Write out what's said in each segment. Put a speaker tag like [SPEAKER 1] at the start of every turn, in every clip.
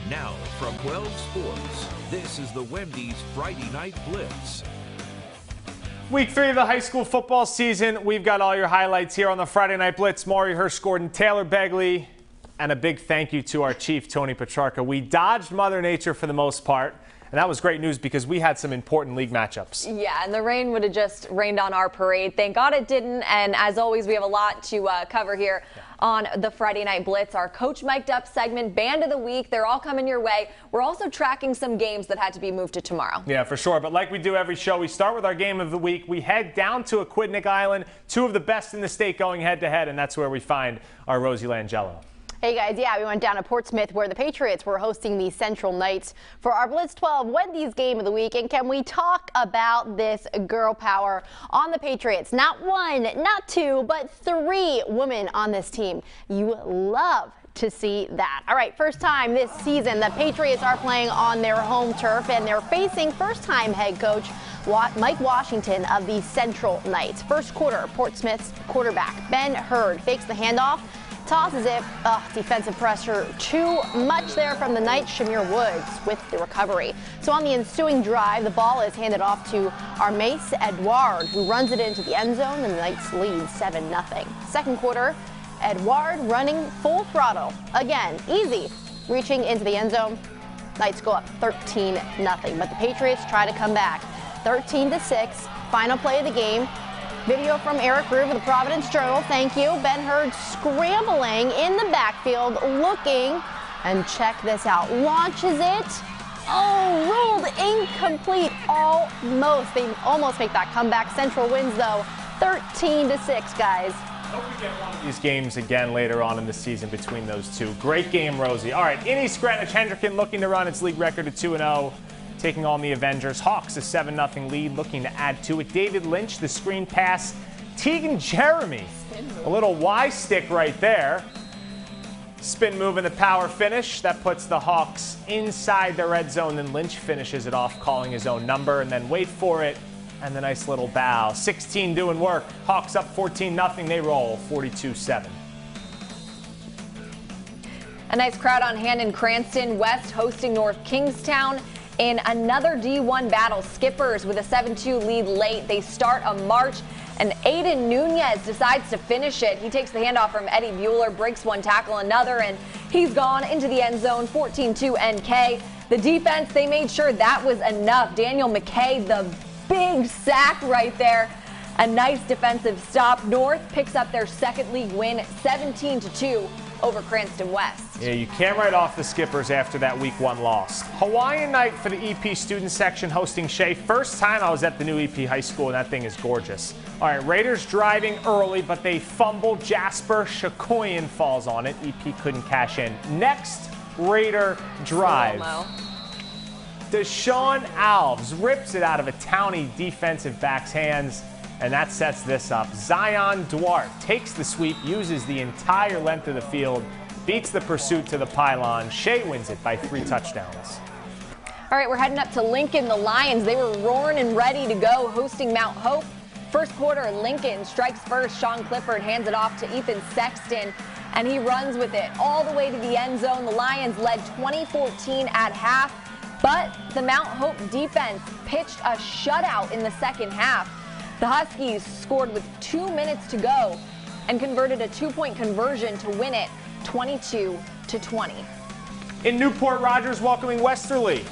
[SPEAKER 1] Now from 12 Sports, this is the Wendy's Friday Night Blitz.
[SPEAKER 2] Week 3 of the high school football season. We've got all your highlights here on the Friday Night Blitz. Maury Hirsch-Gordon, Taylor Begley, and a big thank you to our chief, Tony Petrarca. We dodged Mother Nature for the most part, and that was great news because we had some important league matchups.
[SPEAKER 3] Yeah, and the rain would have just rained on our parade. Thank God it didn't, and as always, we have a lot to cover here on the Friday Night Blitz. Our Coach Mic'd Up segment, Band of the Week, they're all coming your way. We're also tracking some games that had to be moved to tomorrow. Yeah, for sure. But like we do every show, we start with our game of the week. We head down to Aquidneck Island, two of the best in the state going head-to-head, and that's where we find our Rosie Langelo.
[SPEAKER 4] Hey guys, yeah, we went down to Portsmouth where the Patriots were hosting the Central Knights for our Blitz 12 Wendy's game of the week. And can we talk about this girl power on the Patriots? Not one, not two, but 3 women on this team. You love to see that. All right, first time this season, the Patriots are playing on their home turf, and they're facing first-time head coach Mike Washington of the Central Knights. First quarter, Portsmouth's quarterback Ben Hurd fakes the handoff, tosses it. Defensive pressure too much there from the Knights. Shamir Woods with the recovery. So on the ensuing drive, the ball is handed off to Armace Edouard, who runs it into the end zone, and the Knights lead 7-0. Second quarter, Edouard running full throttle. Again, easy, reaching into the end zone. Knights go up 13-0, but the Patriots try to come back. 13-6, final play of the game. Video from Eric Reeve of the Providence Journal. Thank you. Ben Hurd scrambling in the backfield, looking, and check this out. Launches it. Oh, ruled incomplete. Almost. They almost make that comeback. Central wins, though, 13-6, guys.
[SPEAKER 2] Hope we get one of these games again later on in the season between those two. Great game, Rosie. All right, in East Greenwich, HENDRICKEN looking to run its league record to 2-0. Taking on the Avengers. Hawks a 7-0 lead, looking to add to it. David Lynch, the screen pass. Tegan Jeremy, a little Y stick right there. Spin move and the power finish. That puts the Hawks inside the red zone. Then Lynch finishes it off, calling his own number. And then wait for it, and the nice little bow. 16 doing work. Hawks up 14-0. They roll 42-7.
[SPEAKER 3] A nice crowd on hand in Cranston. West hosting North Kingstown. In another D1 battle, Skippers with a 7-2 lead late. They start a march, and Aiden Nunez decides to finish it. He takes the handoff from Eddie Bueller, breaks one tackle, another, and he's gone into the end zone, 14-2 NK. The defense, they made sure that was enough. Daniel McKay, the big sack right there. A nice defensive stop. North picks up their second league win, 17-2. Over Cranston West.
[SPEAKER 2] Yeah, you can't write off the Skippers after that week 1 loss. Hawaiian night for the EP student section hosting SHEA. First time I was at the new EP high school, and that thing is gorgeous. All right, Raiders driving early, but they fumble. Jasper Shakoyan falls on it. EP couldn't cash in. Next Raider drive. Deshaun Alves rips it out of a Townie defensive back's hands. And that sets this up. Zion Duarte takes the sweep, uses the entire length of the field, beats the pursuit to the pylon. SHEA wins it by 3 touchdowns.
[SPEAKER 3] All right, we're heading up to Lincoln. The Lions, they were roaring and ready to go, hosting Mount Hope. First quarter, Lincoln strikes first. Sean Clifford hands it off to Ethan Sexton, and he runs with it all the way to the end zone. The Lions led 20-14 at half, but the Mount Hope defense pitched a shutout in the second half. The Huskies scored with 2 minutes to go and converted a 2-point conversion to win it 22-20.
[SPEAKER 2] In Newport, Rogers welcoming Westerly.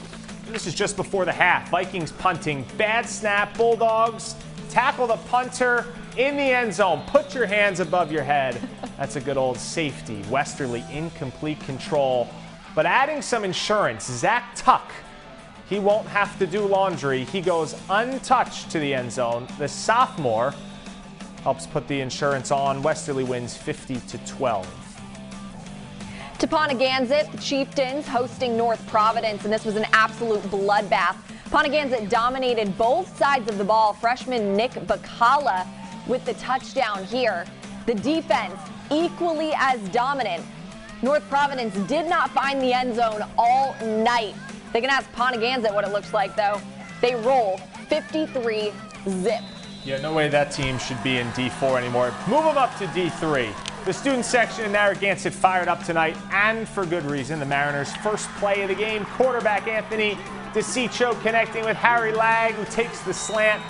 [SPEAKER 2] This is just before the half. Vikings punting. Bad snap. Bulldogs tackle the punter in the end zone. Put your hands above your head. That's a good old safety. Westerly in complete control. But adding some insurance, Zach Tuck. He won't have to do laundry. He goes untouched to the end zone. The sophomore helps put the insurance on. Westerly wins 50-12.
[SPEAKER 3] To PONAGANSET, the Chieftains hosting North Providence, and this was an absolute bloodbath. PONAGANSET dominated both sides of the ball. Freshman Nick Bacala with the touchdown here. The defense equally as dominant. North Providence did not find the end zone all night. They can ask PONAGANSET what it looks like, though. They roll 53-zip.
[SPEAKER 2] Yeah, no way that team should be in D4 anymore. Move them up to D3. The student section in Narragansett fired up tonight, and for good reason. The Mariners' first play of the game, quarterback Anthony DeCiccio connecting with Harry Lag, who takes the slant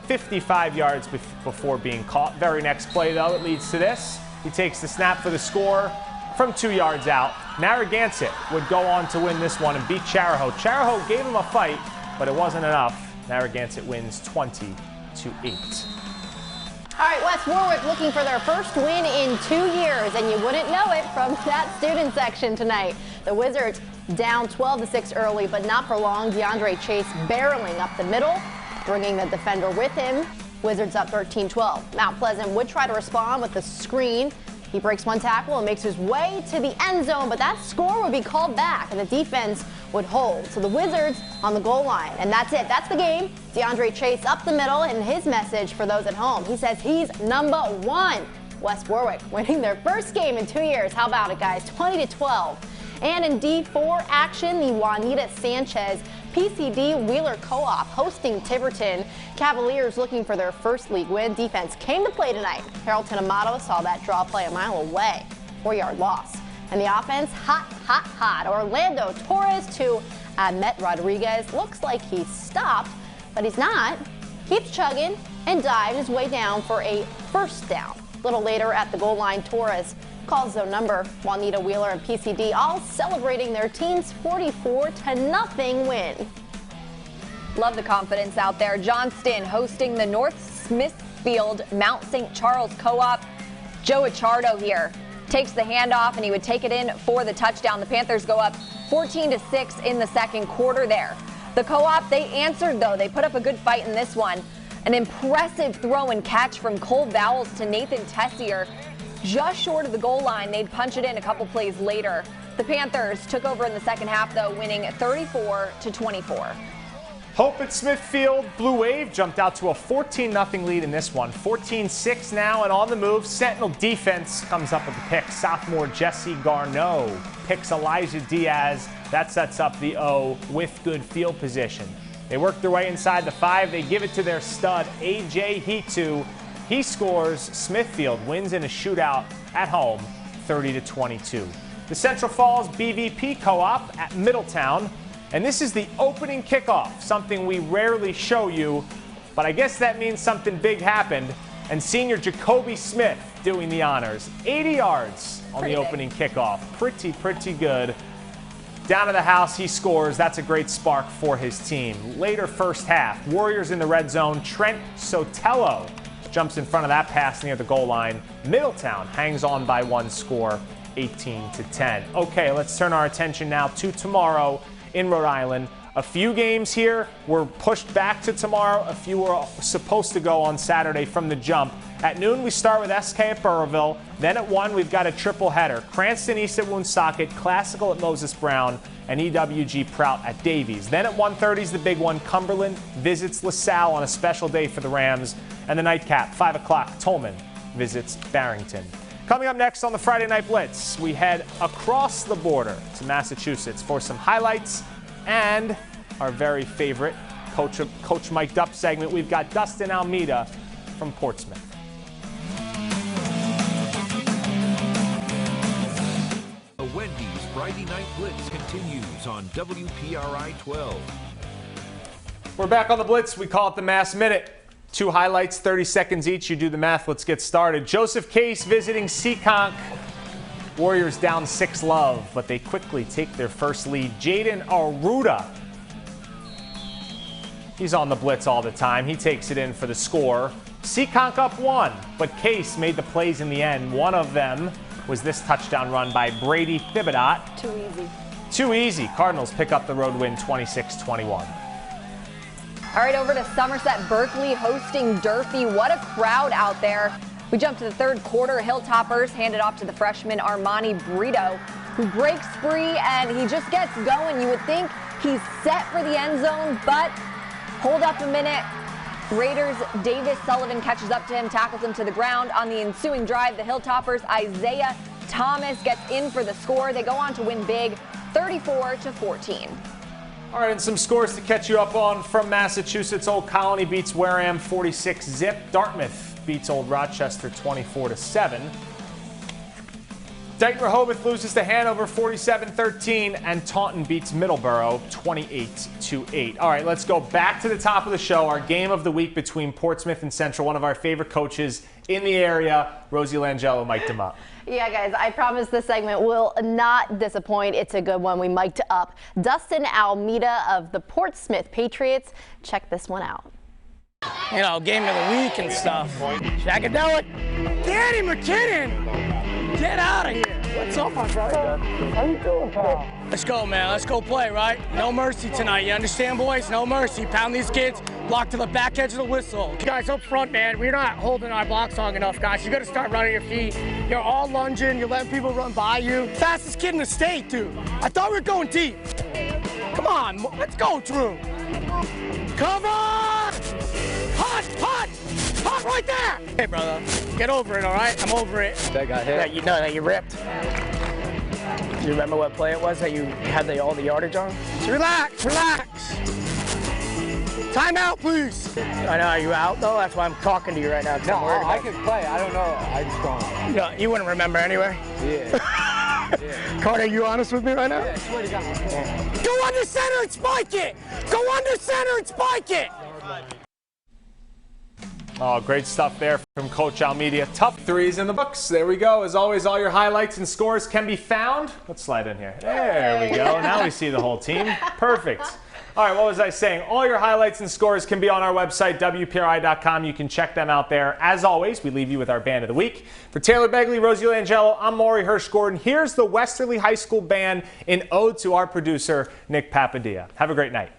[SPEAKER 2] 55 yards before being caught. Very next play, though, it leads to this. He takes the snap for the score from 2 yards out. Narragansett would go on to win this one and beat Charahoe. Charahoe gave him a fight, but it wasn't enough. Narragansett wins 20-8.
[SPEAKER 4] All right, West Warwick looking for their first win in 2 years, and you wouldn't know it from that student section tonight. The Wizards down 12-6 early, but not for long. DeAndre Chase barreling up the middle, bringing the defender with him. Wizards up 13-12. Mount Pleasant would try to respond with the screen. He breaks one tackle and makes his way to the end zone, but that score would be called back, and the defense would hold. So the Wizards on the goal line, and that's it. That's the game. DeAndre Chase up the middle, and his message for those at home. He says he's #1. West Warwick winning their first game in 2 years. How about it, guys? 20-12. And in D4 action, the Juanita Sanchez PCD Wheeler Co-op hosting Tiverton. Cavaliers looking for their first league win. Defense came to play tonight. Harrelton Amato saw that draw play a mile away. 4-yard loss. And the offense, hot. Orlando Torres to Ahmet Rodriguez. Looks like he's stopped, but he's not. Keeps chugging and dives his way down for a first down. A little later at the goal line, Torres calls zone number. Juanita Wheeler and PCD all celebrating their team's 44-0 win.
[SPEAKER 3] Love the confidence out there. Johnston hosting the North Smithfield Mount St. Charles Co-op. Joe Achardo here takes the handoff, and he would take it in for the touchdown. The Panthers go up 14-6 in the second quarter there. The Co-op, they answered, though. They put up a good fight in this one. An impressive throw and catch from Cole Vowles to Nathan Tessier. Just short of the goal line, they'd punch it in a couple plays later. The Panthers took over in the second half, though, winning 34-24.
[SPEAKER 2] Hope at Smithfield. Blue Wave jumped out to a 14-0 lead in this one. 14-6 now, and on the move. Sentinel defense comes up with the pick. Sophomore Jesse Garneau picks Elijah Diaz. That sets up the O with good field position. They work their way inside the 5. They give it to their stud, A.J. Hitu. He scores. Smithfield wins in a shootout at home, 30-22. The Central Falls BVP Co-op at Middletown. And this is the opening kickoff, something we rarely show you, but I guess that means something big happened. And senior Jacoby Smith doing the honors. 80 yards on the opening kickoff. Pretty good. Down to the house, he scores. That's a great spark for his team. Later first half, Warriors in the red zone. Trent Sotelo jumps in front of that pass near the goal line. Middletown hangs on by one score, 18-10. Okay, let's turn our attention now to tomorrow in Rhode Island. A few games here were pushed back to tomorrow. A few were supposed to go on Saturday from the jump. At noon, we start with SK at Burrillville. Then at 1, we've got a triple header. Cranston East at Woonsocket, Classical at Moses Brown, and EWG Prout at Davies. Then at 1:30 is the big one. Cumberland visits LaSalle on a special day for the Rams. And the nightcap, 5 o'clock, Tolman visits Barrington. Coming up next on the Friday Night Blitz, we head across the border to Massachusetts for some highlights and our very favorite Coach Mic'd Up segment. We've got Dustin Almeida from Portsmouth.
[SPEAKER 1] The Wendy's Friday Night Blitz continues on WPRI 12.
[SPEAKER 2] We're back on the Blitz. We call it the Mass Minute. 2 highlights, 30 seconds each. You do the math. Let's get started. Joseph Case visiting Seekonk. Warriors down 6-love, but they quickly take their first lead. Jaden Aruda. He's on the Blitz all the time. He takes it in for the score. Seekonk up 1, but Case made the plays in the end. One of them was this touchdown run by Brady Thibodeau. Too easy. Cardinals pick up the road win, 26-21.
[SPEAKER 3] All right, over to Somerset. Berkeley hosting DURFEE. What a crowd out there. We jump to the third quarter. Hilltoppers hand it off to the freshman Armani Brito, who breaks free, and he just gets going. You would think he's set for the end zone, but hold up a minute. Raiders' Davis Sullivan catches up to him, tackles him to the ground. On the ensuing drive, the Hilltoppers' Isaiah Thomas gets in for the score. They go on to win big, 34-14.
[SPEAKER 2] All right, and some scores to catch you up on from Massachusetts. Old Colony beats Wareham 46-zip. Dartmouth beats Old Rochester 24-7. Dayton Rehoboth loses to Hanover 47-13, and Taunton beats Middleborough 28-8. All right, let's go back to the top of the show. Our game of the week between Portsmouth and Central, one of our favorite coaches in the area. Rosie Langello mic'd him up.
[SPEAKER 4] Yeah, guys, I promise this segment will not disappoint. It's a good one. We mic'd up Dustin Almeida of the Portsmouth Patriots. Check this one out.
[SPEAKER 5] You know, game of the week and stuff. Shagadelic. Danny McKinnon. Get out of here. What's up, my brother? How you doing, pal? Let's go, man. Let's go play, right? No mercy tonight. You understand, boys? No mercy. Pound these kids. Block to the back edge of the whistle. Guys, up front, man, we're not holding our blocks long enough, guys. You got to start running your feet. You're all lunging. You're letting people run by you. Fastest kid in the state, dude. I thought we were going deep. Come on. Let's go, Drew. Cover! Hot right there! Hey, brother, get over it, all right? I'm over it.
[SPEAKER 6] That got hit?
[SPEAKER 5] Yeah, you know that you ripped. Do you remember what play it was that you had all the yardage on? So relax. Time out, please. I know, are you out, though? That's why I'm talking to you right now.
[SPEAKER 6] No, I can play. I don't know. I just don't.
[SPEAKER 5] No, you wouldn't remember anyway?
[SPEAKER 6] Yeah.
[SPEAKER 5] Yeah. Carter, are you honest with me right now?
[SPEAKER 6] Yeah, I swear to God.
[SPEAKER 5] Go under center and spike it! Go under center and spike it!
[SPEAKER 2] Oh, great stuff there from Coach Almeida. Tough threes in the books. There we go. As always, all your highlights and scores can be found. Let's slide in here. There we go. Now we see the whole team. Perfect. All right, what was I saying? All your highlights and scores can be on our website, WPRI.com. You can check them out there. As always, we leave you with our band of the week. For Taylor Begley, Rosie Langello, I'm Maury Hirsch-Gordon. Here's the Westerly High School Band in ode to our producer, Nick Papadilla. Have a great night.